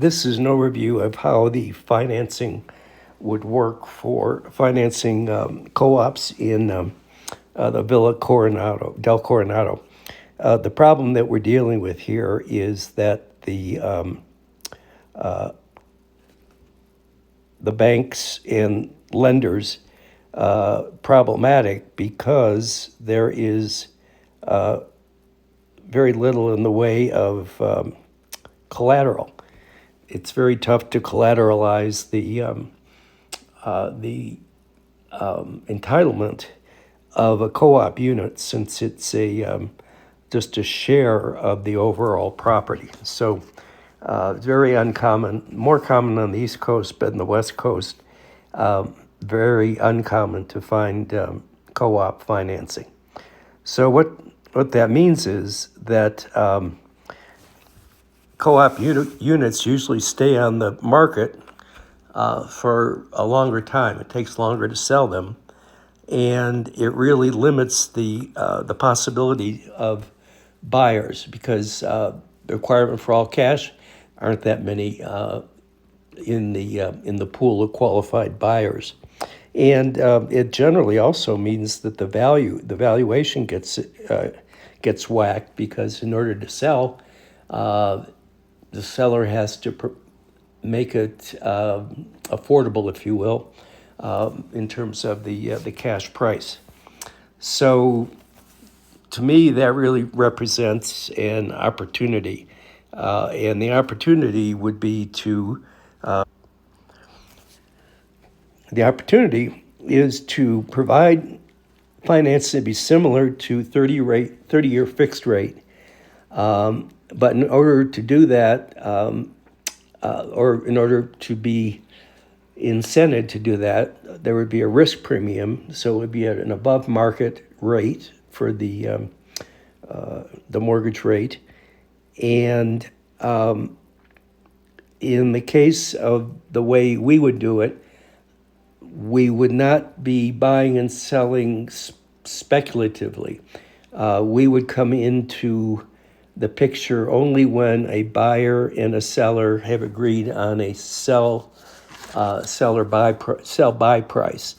This is an overview of how the financing would work for financing co-ops in the Villa Coronado, Del Coronado. The problem that we're dealing with here is that the banks and lenders problematic because there is very little in the way of collateral. It's very tough to collateralize the entitlement of a co-op unit since it's just a share of the overall property. So it's very uncommon, more common on the East Coast, but in the West Coast, very uncommon to find co-op financing. So what that means is that co-op units usually stay on the market for a longer time. It takes longer to sell them, and it really limits the possibility of buyers because the requirement for all cash aren't that many in the pool of qualified buyers, and it generally also means that the valuation gets whacked because in order to sell, the seller has to make it affordable, if you will, in terms of the cash price. So, to me, that really represents an opportunity, and the opportunity would be to the opportunity is to provide finance to be similar to 30-year fixed rate. But in order to do that, or in order to be incented to do that, there would be a risk premium. So it would be at an above market rate for the mortgage rate. And in the case of the way we would do it, we would not be buying and selling speculatively. We would come into the picture only when a buyer and a seller have agreed on a sell buy price,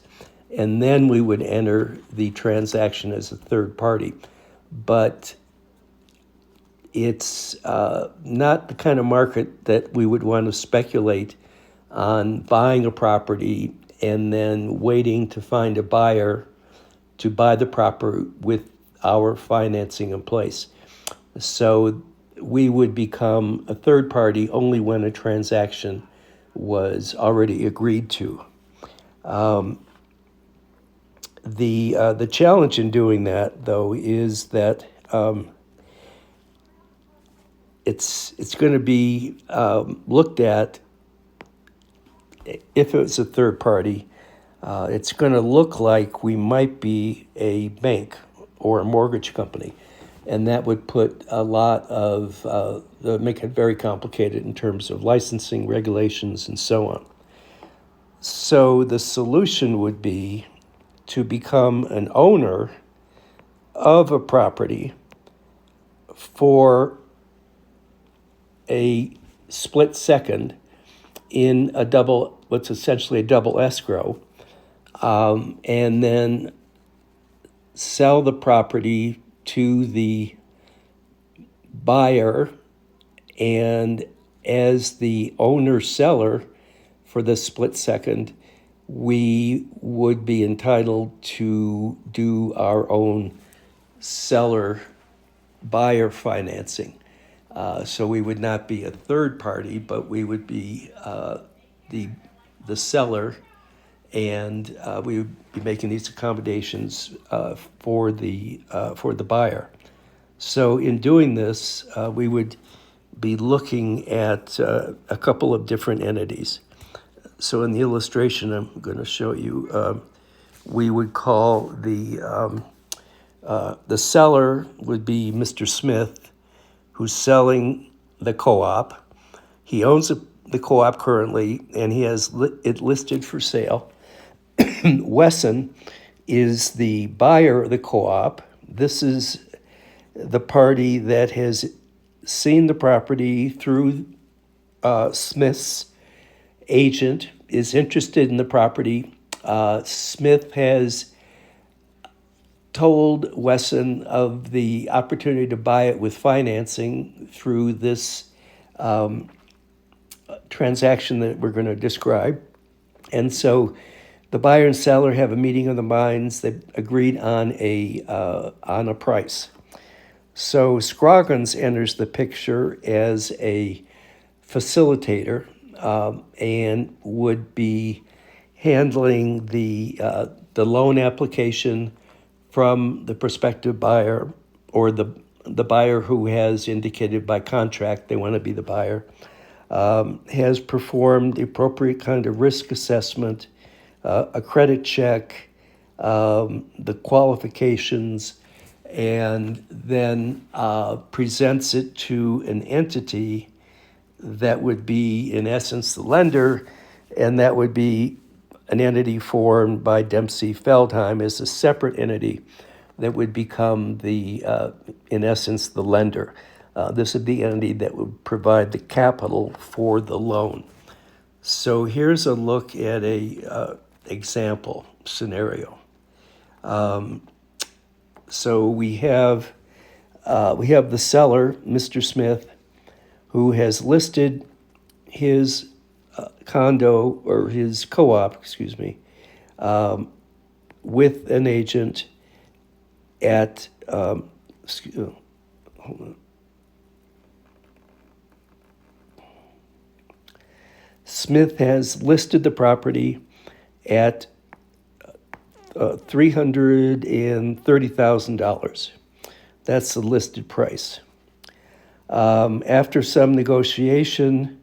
and then we would enter the transaction as a third party. But it's not the kind of market that we would want to speculate on buying a property and then waiting to find a buyer to buy the property with our financing in place. So we would become a third party only when a transaction was already agreed to. The challenge in doing that, though, is that it's going to be looked at. If it's a third party, it's going to look like we might be a bank or a mortgage company, and that would put a lot of make it very complicated in terms of licensing, regulations, and so on. So the solution would be to become an owner of a property for a split second in what's essentially a double escrow, and then sell the property to the buyer, and as the owner-seller for the split second, we would be entitled to do our own seller-buyer financing. So we would not be a third party, but we would be the seller, and we would be making these accommodations for the buyer. So in doing this, we would be looking at a couple of different entities. So in the illustration I'm going to show you, we would call the seller would be Mr. Smith, who's selling the co-op. He owns the co-op currently, and he has it listed for sale. Wesson is the buyer of the co-op. This is the party that has seen the property through Smith's agent is interested in the property. Smith has told Wesson of the opportunity to buy it with financing through this transaction that we're going to describe. And so the buyer and seller have a meeting of the minds. They've agreed on a price. So Scroggins enters the picture as a facilitator and would be handling the loan application from the prospective buyer or the buyer who has indicated by contract they want to be the buyer, has performed the appropriate kind of risk assessment, a credit check, the qualifications, and then presents it to an entity that would be, in essence, the lender, and that would be an entity formed by Dempsey Feldheim as a separate entity that would become in essence, the lender. This would be the entity that would provide the capital for the loan. So here's a look at a example scenario. So we have the seller, Mr. Smith, who has listed his condo or his co-op, with an agent at, hold on. Smith has listed the property at $330,000. That's the listed price. After some negotiation,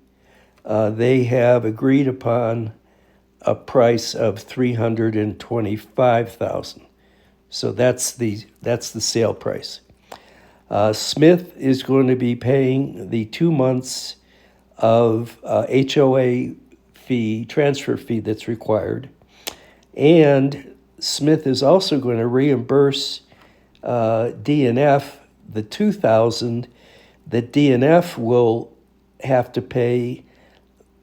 they have agreed upon a price of $325,000. So that's the sale price. Smith is going to be paying the 2 months of HOA fee, transfer fee that's required, and Smith is also going to reimburse D&F the $2,000 that D&F will have to pay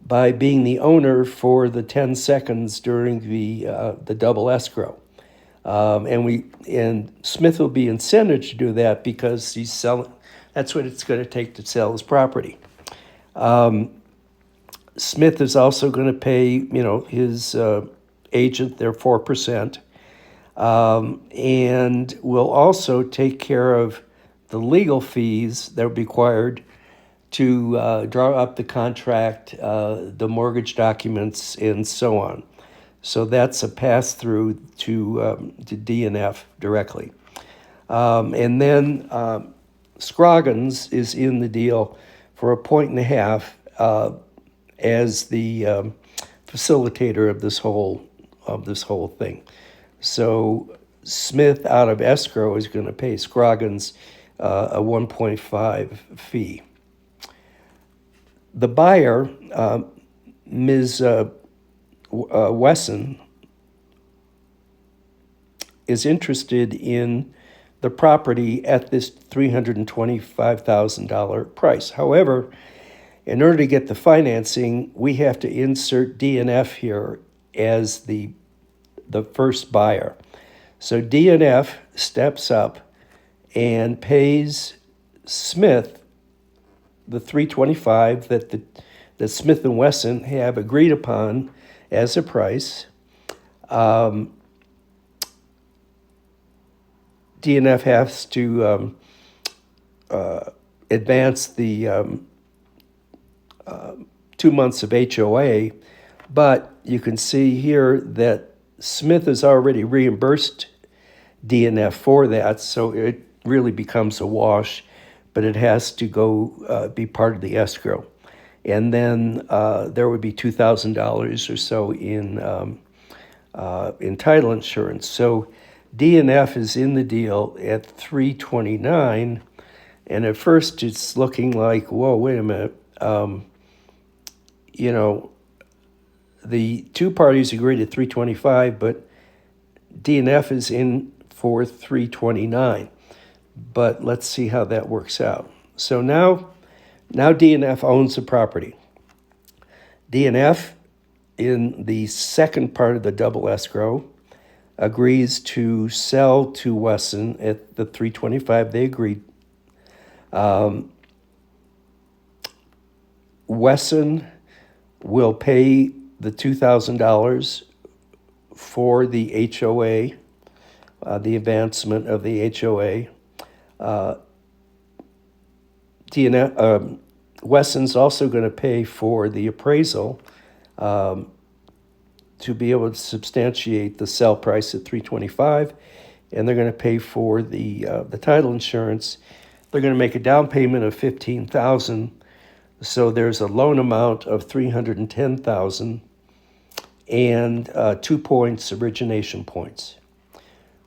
by being the owner for the 10 seconds during the double escrow. And Smith will be incented to do that because he's selling. That's what it's going to take to sell his property. Smith is also going to pay, his agent their 4%, and will also take care of the legal fees that are required to draw up the contract, the mortgage documents, and so on. So that's a pass-through to D&F directly. And then Scroggins is in the deal for 1.5 as the facilitator of this whole thing. So Smith, out of escrow, is going to pay Scroggins a 1.5 fee. The buyer, Ms. Wesson, is interested in the property at this $325,000 price. However, in order to get the financing, we have to insert D&F here as the first buyer. So D&F steps up and pays Smith the $325 that Smith and Wesson have agreed upon as a price. D&F has to advance the 2 months of HOA, but you can see here that Smith has already reimbursed D&F for that, so it really becomes a wash, but it has to go be part of the escrow. And then there would be $2,000 or so in title insurance. So D&F is in the deal at $329, and at first it's looking like, whoa, wait a minute. The two parties agreed at $325, but D&F is in for $329. But let's see how that works out. So now D&F owns the property. DNF, in the second part of the double escrow, agrees to sell to Wesson at the 325 they agreed. Wesson will pay the $2,000 for the HOA, the advancement of the HOA. Wesson's also going to pay for the appraisal to be able to substantiate the sell price at 325, and they're going to pay for the title insurance. They're going to make a down payment of $15,000, so there's a loan amount of $310,000 and 2 points origination points.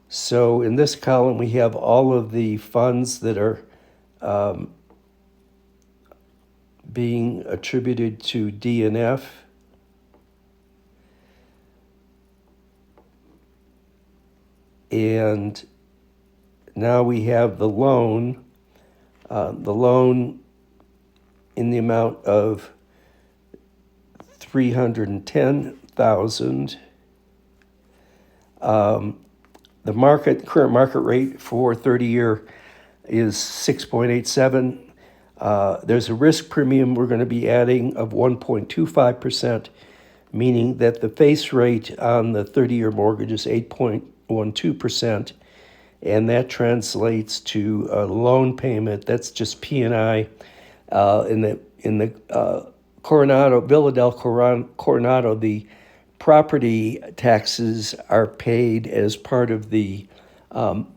So in this column we have all of the funds that are being attributed to DNF. And now we have the loan in the amount of $310,000. The current market rate for 30-year is 6.87. There's a risk premium we're going to be adding of 1.25%, meaning that the face rate on the 30-year mortgage is 8.12%, and that translates to a loan payment. That's just P&I in the Coronado, Villa del Coronado. The property taxes are paid as part of the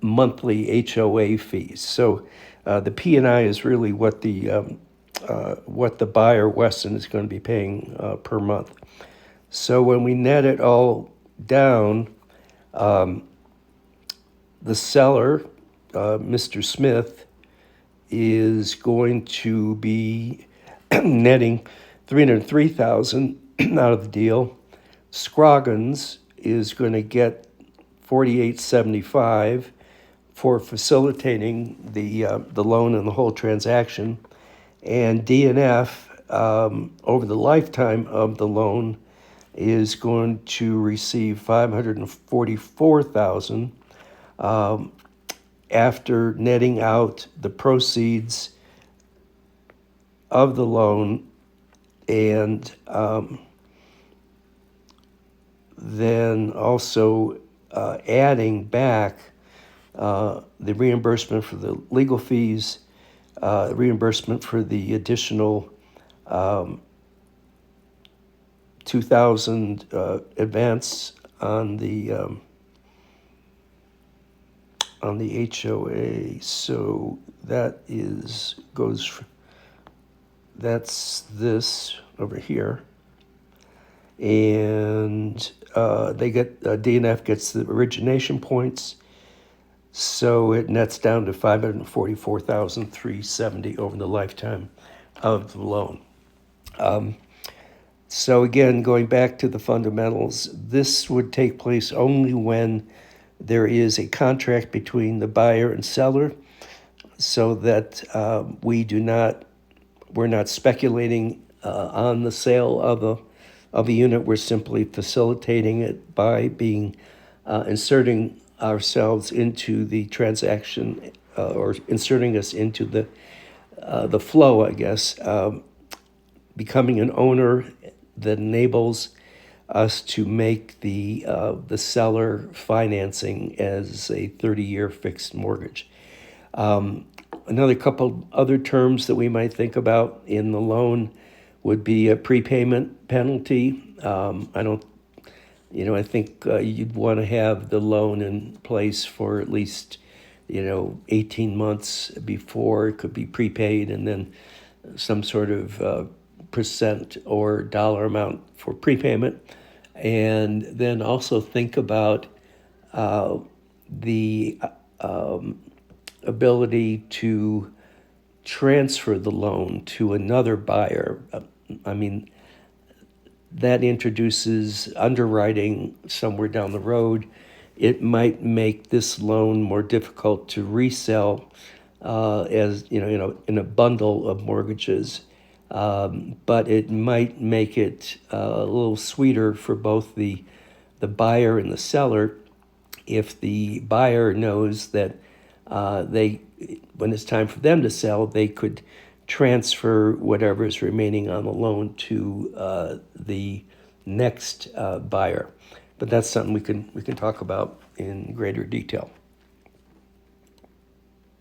monthly HOA fees. So the P&I is really what the buyer, Weston, is going to be paying per month. So when we net it all down, the seller, Mr. Smith, is going to be netting $303,000 out of the deal. Scroggins is going to get $48.75 for facilitating the loan and the whole transaction, and DNF over the lifetime of the loan is going to receive $544,000 after netting out the proceeds of the loan and then also adding back the reimbursement for the legal fees, reimbursement for the additional 2,000 advance on the HOA. So that's this over here, and DNF gets the origination points, so it nets down to $544,370 over the lifetime of the loan. So again, going back to the fundamentals, this would take place only when there is a contract between the buyer and seller, so that we're not speculating on the sale of a unit. We're simply facilitating it by inserting ourselves into the transaction, or inserting us into the flow, I guess, becoming an owner that enables us to make the seller financing as a 30-year fixed mortgage. Another couple other terms that we might think about in the loan would be a prepayment penalty. I think you'd want to have the loan in place for at least 18 months before it could be prepaid, and then some sort of percent or dollar amount for prepayment. And then also think about the ability to transfer the loan to another buyer. That introduces underwriting somewhere down the road. It might make this loan more difficult to resell as in a bundle of mortgages. but it might make it a little sweeter for both the buyer and the seller if the buyer knows that when it's time for them to sell, they could transfer whatever is remaining on the loan to the next buyer. But that's something we can talk about in greater detail.